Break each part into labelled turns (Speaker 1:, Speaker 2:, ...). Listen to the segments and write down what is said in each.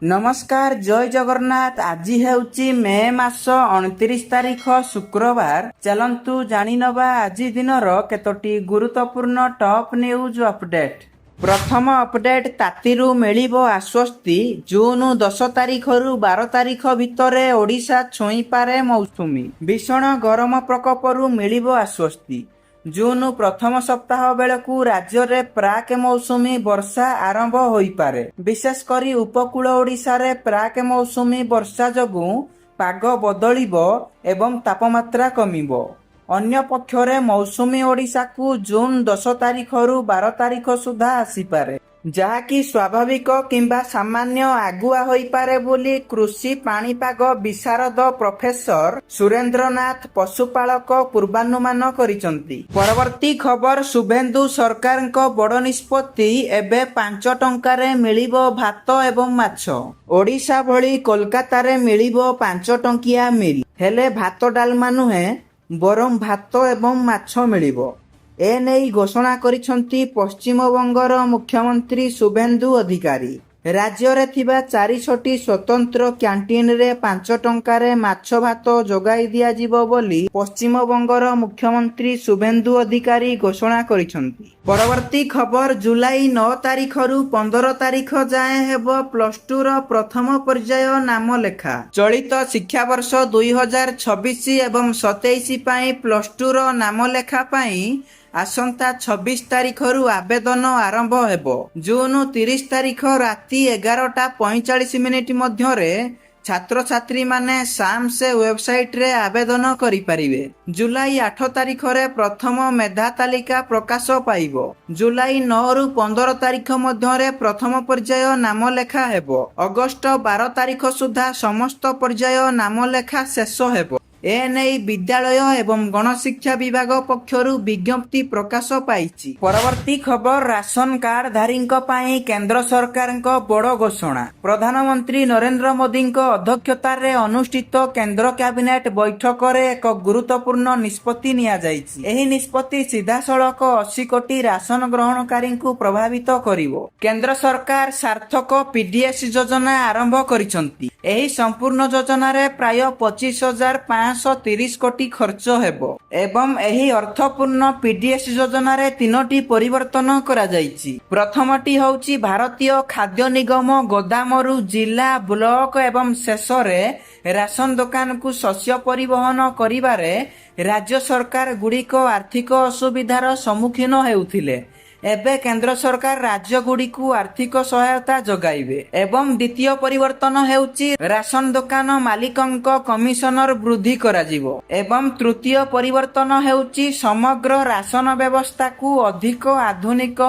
Speaker 1: नमस्कार जय जगन्नाथ। आज हेउची मे मास 29 तारिख शुक्रवार। चलंतु जानी नवा आज दिनर केतोटी गुरुत्वपूर्ण टॉप न्यूज अपडेट। प्रथम अपडेट तातीरू मिलिबो आश्वस्ति। जून 10 तारिखरु 12 तारिख भितरे ओडिशा छुई पारे मौसुमी। भीषण गरम प्रकोपरु मिलिबो आश्वस्ति। जून प्रथम सप्ताह बेलकू राज्य रे प्राक मौसुमी वर्षा आरंभ होई पारे। विशेष करी उपकूल ओडिशा रे प्राक मौसुमी वर्षा जगू पाग बदलिबो एवं तापमात्रा कमिबो। अन्य पक्षरे मौसुमी ओडिशा को जून 10 तारिखरु 12 तारिख सुधा आसीपारे, जहाँकि स्वाभाविक किंबा सामान्य आगुआ होई पारे बोली कृषि पाणीपाग विशारद प्रोफेसर सुरेंद्रनाथ पशुपालक पूर्वानुमान करिसंती। परवर्ती खबर शुभेन्दु सरकार को बड़ निष्पत्ति। एबे 5 टंकारे मिलिबो भात एवं माछ। ओडिशा भली कोलकाता रे मिलिबो 5 टंकिया मिल। हेले भात डालमा नुहे बरम भात एवं माछ मिलिबो। एनेई घोषणा करिसंती पश्चिमबंगर मुख्यमंत्री शुभेन्दु अधिकारी। राज्य रे थिबा 400टी स्वतंत्र कैंटीन रे 5 टंकारे माछ भात जोगाई दिया जिवो बोली पश्चिमबंगर मुख्यमंत्री शुभेन्दु अधिकारी घोषणा करिसंती। परवर्ती खबर जुलाई 9 तारिखरु 15 तारिख जाए हेबो +2 रो प्रथम पर्याय नाम लेखा। चलित शिक्षा वर्ष 2026 एवं 27 पाई +2 रो नाम लेखा पाई आसंता 26 तारिखरु आवेदन आरंभ हेबो। जून 30 तारिख राति 11:45 मध्यरे छात्र छात्री माने सामसे वेबसाइट रे आवेदन करि परिबे। जुलाई 8 तारिख रे प्रथम मेधा तालिका प्रकाश पाइबो। जुलाई 9 रु 15 तारिख मध्यरे प्रथम पर्याय नाम लेखा हेबो। अगस्त 12 तारिख सुधा समस्त पर्याय नाम लेखा शेष हेबो। एनेई विद्यालय एवं गणशिक्षा विभाग पक्षरु विज्ञप्ति प्रकाश पाइछि। परवर्ती खबर राशन कार्ड धारी केंद्र सरकार बड़ घोषणा। प्रधानमंत्री नरेंद्र मोदी अध्यक्षता रे अनुष्ठित केंद्र कैबिनेट बैठक रे एक गुरुत्वपूर्ण निष्पत्ति निया जाइछि। एही निष्पत्ति सीधा सड़क 80 कोटी राशन ग्रहणकारी को प्रभावित करिवो। केंद्र सरकार सार्थक पीडीएस योजना आरंभ करिसंती। एही संपूर्ण योजना रे प्राय 25,530 कोटी खर्च हेबो एवं एही अर्थपूर्ण पीडीएस योजना रे 3टी परिवर्तन करा जाइछि। प्रथमटी होउछि भारतीय खाद्य निगम गोदामरु जिला ब्लॉक एवं शेषरे राशन दुकान को शस्य परिवहन करिबारे राज्य सरकार गुड़िक आर्थिक असुविधार सम्मुखीन हेउथिले। एबे केंद्र सरकार राज्य गुड़ी को आर्थिक सहायता जगाइबे। एवं द्वितीय परिवर्तन हेउची राशन दुकान मालिकंक कमिशनर वृद्धि कराजिवो। एवं तृतीय परिवर्तन हेउची समग्र राशन व्यवस्था को अधिक आधुनिक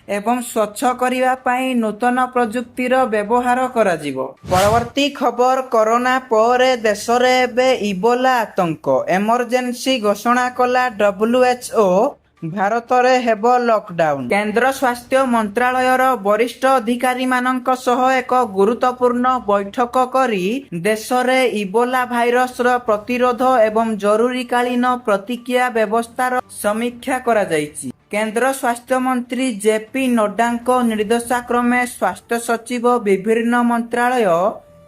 Speaker 1: एवं स्वच्छ करिवा पाई नूतन प्रजुक्तिर व्यवहार कराजिवो। परवर्ती खबर कोरोना परे देश रे एबे इबोला आतंक। इमरजेंसी घोषणा कला WHO। भारत रे हेबो लॉकडाउन। केंद्र स्वास्थ्य मंत्रालयर वरिष्ठ अधिकारी मानक सह एक गुरुत्वपूर्ण बैठक करी देश रे इबोला भाइरस रो प्रतिरोध एवं जरूरीकालीन प्रतिक्रिया व्यवस्थार समीक्षा करा जाइछि। केंद्र स्वास्थ्य मंत्री जेपी नड्डा निर्देशाक्रमे स्वास्थ्य सचिव विभिन्न मंत्रालय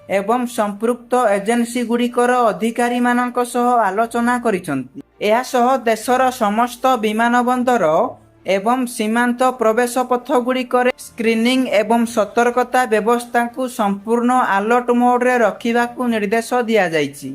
Speaker 1: एवं संपृक्त एजेंसी गुड़िकर अधिकारी मानक सह आलोचना करिसंती। एहा सह देशर समस्त विमान बंदर एवं सीमांत प्रवेश पथ गुड़िकर स्क्रीनिंग एवं सतर्कता व्यवस्था को संपूर्ण अलर्ट मोड रे रखिबाकू निर्देश दिया जाइछि।